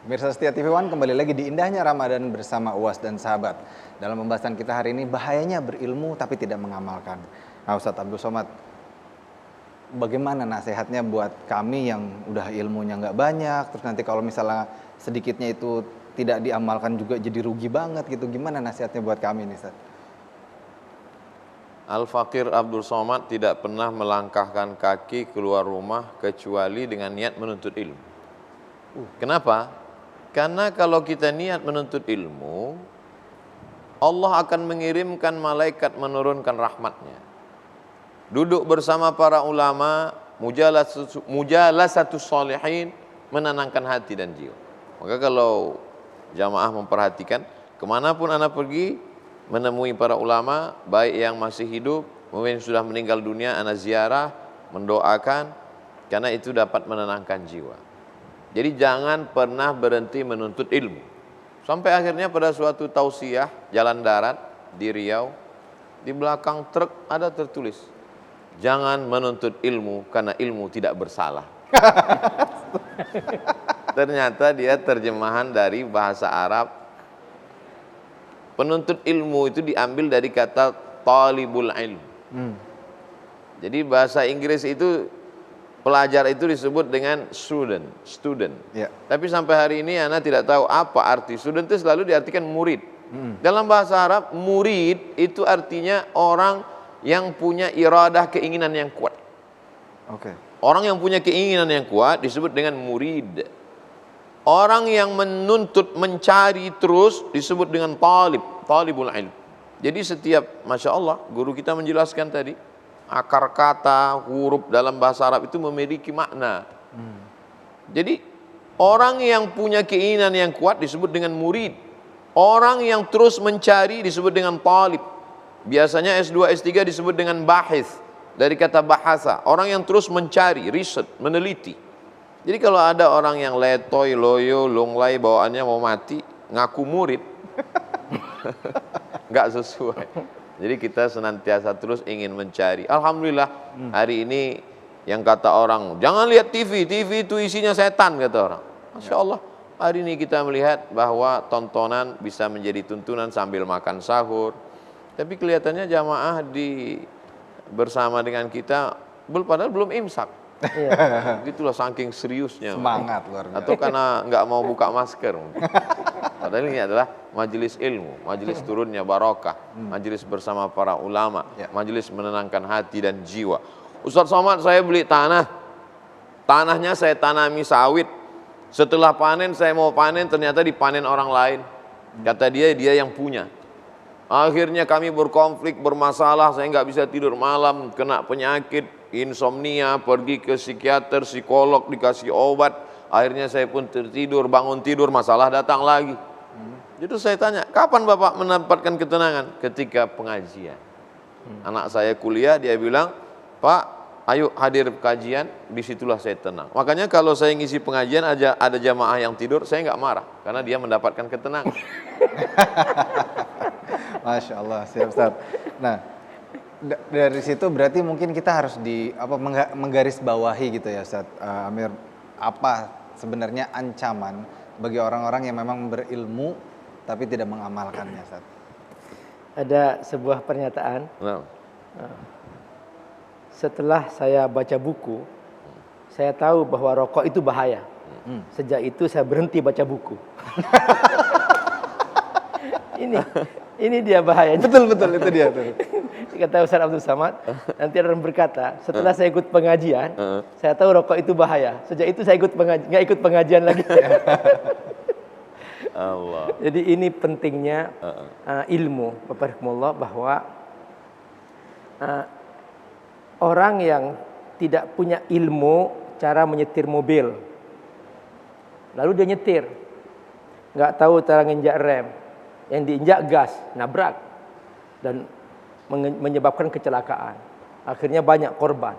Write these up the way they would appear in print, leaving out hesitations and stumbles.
Pemirsa Setia TV One, kembali lagi di indahnya Ramadan bersama Uwas dan sahabat. Dalam pembahasan kita hari ini, bahayanya berilmu tapi tidak mengamalkan. Nah, Ustadz Abdul Somad, bagaimana nasihatnya buat kami yang udah ilmunya nggak banyak, terus nanti kalau misalnya sedikitnya itu tidak diamalkan juga jadi rugi banget gitu. Gimana nasihatnya buat kami nih, Ustadz? Al-Fakir Abdul Somad tidak pernah melangkahkan kaki keluar rumah kecuali dengan niat menuntut ilmu. Kenapa? Karena kalau kita niat menuntut ilmu, Allah akan mengirimkan malaikat menurunkan rahmatnya. Duduk bersama para ulama, mujalasatu sholihin, menenangkan hati dan jiwa. Maka kalau jamaah memperhatikan, kemanapun anak pergi, menemui para ulama, baik yang masih hidup, mungkin sudah meninggal dunia, anak ziarah, mendoakan, karena itu dapat menenangkan jiwa. Jadi jangan pernah berhenti menuntut ilmu. Sampai akhirnya pada suatu tausiah jalan darat di Riau, di belakang truk ada tertulis, jangan menuntut ilmu karena ilmu tidak bersalah. Ternyata dia terjemahan dari bahasa Arab. Penuntut ilmu itu diambil dari kata talibul ilm. Jadi bahasa Inggris itu pelajar itu disebut dengan student. Ya. Tapi sampai hari ini anak tidak tahu apa arti student, itu selalu diartikan murid. Dalam bahasa Arab, murid itu artinya orang yang punya iradah, keinginan yang kuat. Oke. Orang yang punya keinginan yang kuat disebut dengan murid. Orang yang menuntut, mencari terus disebut dengan talibul ilm. Jadi setiap, Masya Allah, guru kita menjelaskan tadi, akar kata, huruf dalam bahasa Arab itu memiliki makna. Jadi orang yang punya keinginan yang kuat disebut dengan murid. Orang yang terus mencari disebut dengan talib. Biasanya S2, S3 disebut dengan bahis, dari kata bahasa. Orang yang terus mencari, riset, meneliti. Jadi kalau ada orang yang letoy, loyo, longlai, bawaannya mau mati, ngaku murid, nggak sesuai. Jadi kita senantiasa terus ingin mencari. Alhamdulillah hari ini yang kata orang, jangan lihat TV, TV itu isinya setan, kata orang. Masya Allah, hari ini kita melihat bahwa tontonan bisa menjadi tuntunan sambil makan sahur. Tapi kelihatannya jamaah bersama dengan kita, padahal belum imsak. Gitulah saking seriusnya. Semangat luar biasa. Atau karena nggak mau buka masker mungkin. Padahal ini adalah majelis ilmu, majelis turunnya barokah, majelis bersama para ulama, majelis menenangkan hati dan jiwa. Ustadz Somad, saya beli tanahnya saya tanami sawit. Setelah panen, saya mau panen, ternyata dipanen orang lain. Kata dia yang punya. Akhirnya kami berkonflik, bermasalah, saya nggak bisa tidur malam, kena penyakit, insomnia, pergi ke psikiater, psikolog, dikasih obat. Akhirnya saya pun tertidur, bangun tidur, masalah datang lagi. Jadi saya tanya, kapan Bapak mendapatkan ketenangan? Ketika pengajian. Anak saya kuliah, dia bilang, Pak, ayo hadir kajian, disitulah saya tenang. Makanya kalau saya ngisi pengajian ada jamaah yang tidur, saya nggak marah, karena dia mendapatkan ketenangan. Masya Allah, siap Ustaz. Nah, dari situ berarti mungkin kita harus menggarisbawahi gitu ya Ustaz Amir, apa sebenarnya ancaman bagi orang-orang yang memang berilmu tapi tidak mengamalkannya, Ustaz? Ada sebuah pernyataan. Setelah saya baca buku, saya tahu bahwa rokok itu bahaya. Sejak itu saya berhenti baca buku. Ini dia bahayanya. Betul itu dia tuh. Kata Ustaz Abdul Somad, nanti ada orang berkata, setelah saya ikut pengajian, saya tahu rokok itu bahaya. Sejak itu saya nggak ikut pengajian lagi. Allah. Jadi ini pentingnya ilmu, Bapak bahwa orang yang tidak punya ilmu cara menyetir mobil, lalu dia nyetir, nggak tahu cara nginjak rem, yang diinjak gas, nabrak, dan menyebabkan kecelakaan. Akhirnya banyak korban.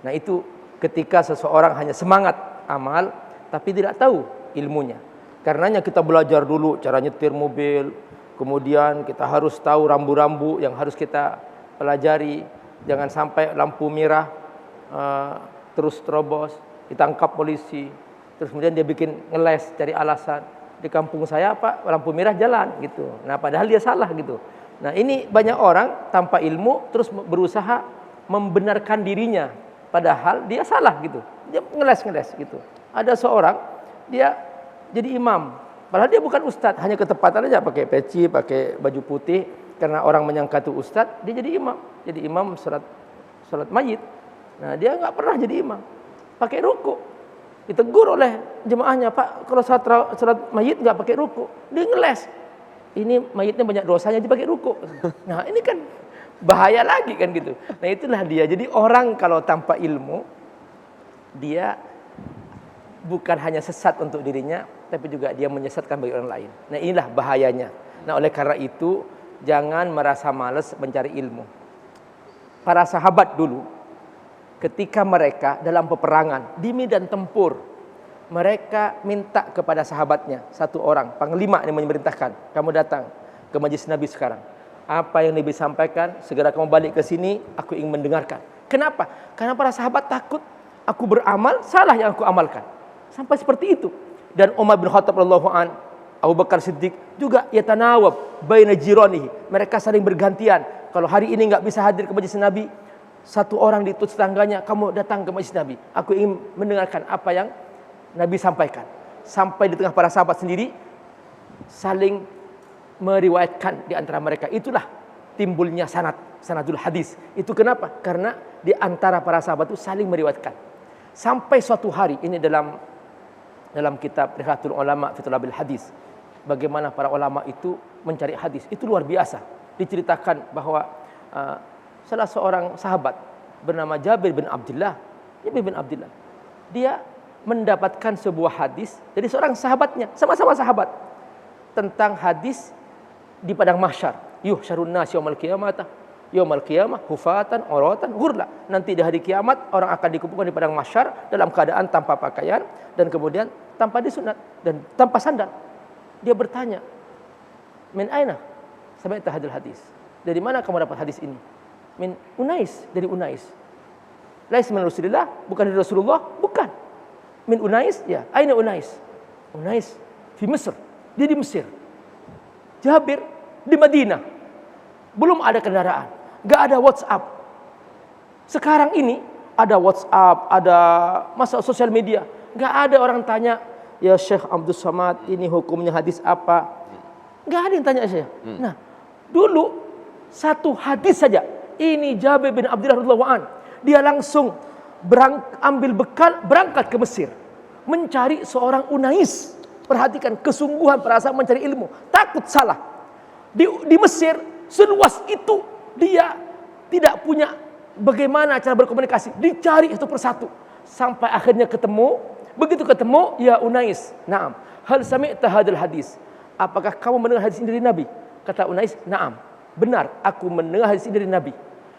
Nah itu ketika seseorang hanya semangat amal, tapi tidak tahu ilmunya. Karenanya kita belajar dulu cara nyetir mobil, kemudian kita harus tahu rambu-rambu yang harus kita pelajari. Jangan sampai lampu merah terus terobos, ditangkap polisi. Terus kemudian dia bikin ngeles, cari alasan. Di kampung saya Pak, lampu merah jalan gitu. Nah padahal dia salah gitu. Nah ini banyak orang tanpa ilmu terus berusaha membenarkan dirinya. Padahal dia salah gitu. Dia ngeles gitu. Ada seorang, dia jadi imam. Padahal dia bukan ustadz, hanya ketepatan aja pakai peci, pakai baju putih. Karena orang menyangka itu ustadz, dia jadi imam. Jadi imam salat mayit. Nah dia nggak pernah jadi imam. Pakai ruku. Ditegur oleh jemaahnya, Pak, kalau salat mayit nggak pakai ruku. Dia ngeles. Ini mayitnya banyak dosanya, dia pakai ruku. Nah ini kan bahaya lagi kan gitu. Nah itulah dia. Jadi orang kalau tanpa ilmu, dia bukan hanya sesat untuk dirinya, tapi juga dia menyesatkan bagi orang lain. Nah inilah bahayanya. Nah oleh karena itu, jangan merasa malas mencari ilmu. Para sahabat dulu, ketika mereka dalam peperangan di medan tempur, mereka minta kepada sahabatnya, satu orang panglima yang memerintahkan, kamu datang ke majlis Nabi sekarang. Apa yang Nabi sampaikan, segera kamu balik ke sini, aku ingin mendengarkan. Kenapa? Karena para sahabat takut aku beramal salah yang aku amalkan. Sampai seperti itu. Dan Umar bin Khattab radhiyallahu an, Abu Bakar Siddiq juga yatanawab baina jiranihi. Mereka saling bergantian. Kalau hari ini nggak bisa hadir ke majlis Nabi, satu orang diutus tetangganya, kamu datang ke majlis Nabi. Aku ingin mendengarkan apa yang Nabi sampaikan. Sampai di tengah para sahabat sendiri saling meriwayatkan di antara mereka. Itulah timbulnya sanadul hadis. Itu kenapa? Karena di antara para sahabat itu saling meriwayatkan. Sampai suatu hari, ini dalam kitab Rihlatul Ulama fi Thalabil Hadis, bagaimana para ulama itu mencari hadis. Itu luar biasa. Diceritakan bahwa salah seorang sahabat bernama Jabir bin Abdullah, dia mendapatkan sebuah hadis dari seorang sahabatnya, sama-sama sahabat, tentang hadis di padang mahsyar. Yuhsyarun nas yaumal qiyamah hufatan uratan ghurla. Nanti di hari kiamat orang akan dikumpulkan di padang mahsyar dalam keadaan tanpa pakaian dan kemudian tanpa disunat dan tanpa sandal. Dia bertanya, "Min aina sami'ta hadzal hadis?" Dari mana kamu dapat hadis ini? Min Unais, dari Unais. Lais min Rasulillah, bukan dari Rasulullah, bukan. Min Unais, ya. Aina Unais? Unais di Mesir. Dia di Mesir. Jabir di Madinah. Belum ada kendaraan, enggak ada WhatsApp. Sekarang ini ada WhatsApp, ada masa sosial media. Enggak ada orang tanya, "Ya Syekh Abdul Somad, ini hukumnya hadis apa?" Enggak ada yang tanya saya. Nah, dulu satu hadis saja. Ini Jabir bin Abdullah radhiyallahu an. Dia langsung ambil bekal berangkat ke Mesir. Mencari seorang Unais. Perhatikan kesungguhan perasaan mencari ilmu. Takut salah. Di Mesir seluas itu dia tidak punya bagaimana cara berkomunikasi. Dicari satu persatu. Sampai akhirnya ketemu. Begitu ketemu, ya Unais. Naam. Hal sami'ta hadzal hadis. Apakah kamu mendengar hadis ini dari Nabi? Kata Unais, naam. Benar, aku mendengar hadis ini dari Nabi.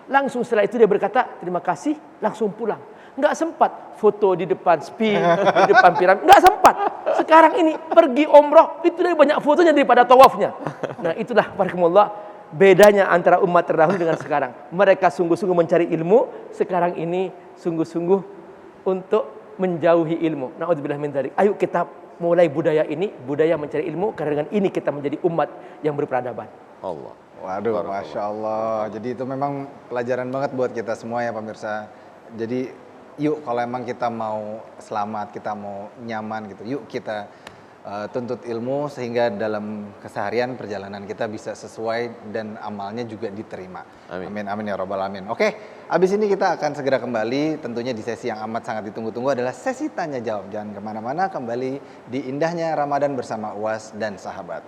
Langsung setelah itu dia berkata, terima kasih, langsung pulang. Enggak sempat foto di depan sping, di depan piramid. Enggak sempat. Sekarang ini pergi umroh, itu lebih banyak fotonya daripada tawafnya. Nah itulah, barakallah, bedanya antara umat terdahulu dengan sekarang. Mereka sungguh-sungguh mencari ilmu, sekarang ini sungguh-sungguh untuk menjauhi ilmu. Na'udzubillah min dzalik. Ayo kita mulai budaya ini, budaya mencari ilmu, karena dengan ini kita menjadi umat yang berperadaban. Allah. Waduh, Masya Allah. Jadi itu memang pelajaran banget buat kita semua ya pemirsa. Jadi yuk kalau emang kita mau selamat, kita mau nyaman gitu, yuk kita tuntut ilmu sehingga dalam keseharian perjalanan kita bisa sesuai dan amalnya juga diterima. Amin. Amin, amin ya robbal alamin. Oke, abis ini kita akan segera kembali. Tentunya di sesi yang amat sangat ditunggu-tunggu adalah sesi tanya jawab. Jangan kemana-mana, kembali di indahnya Ramadan bersama Uwas dan sahabat.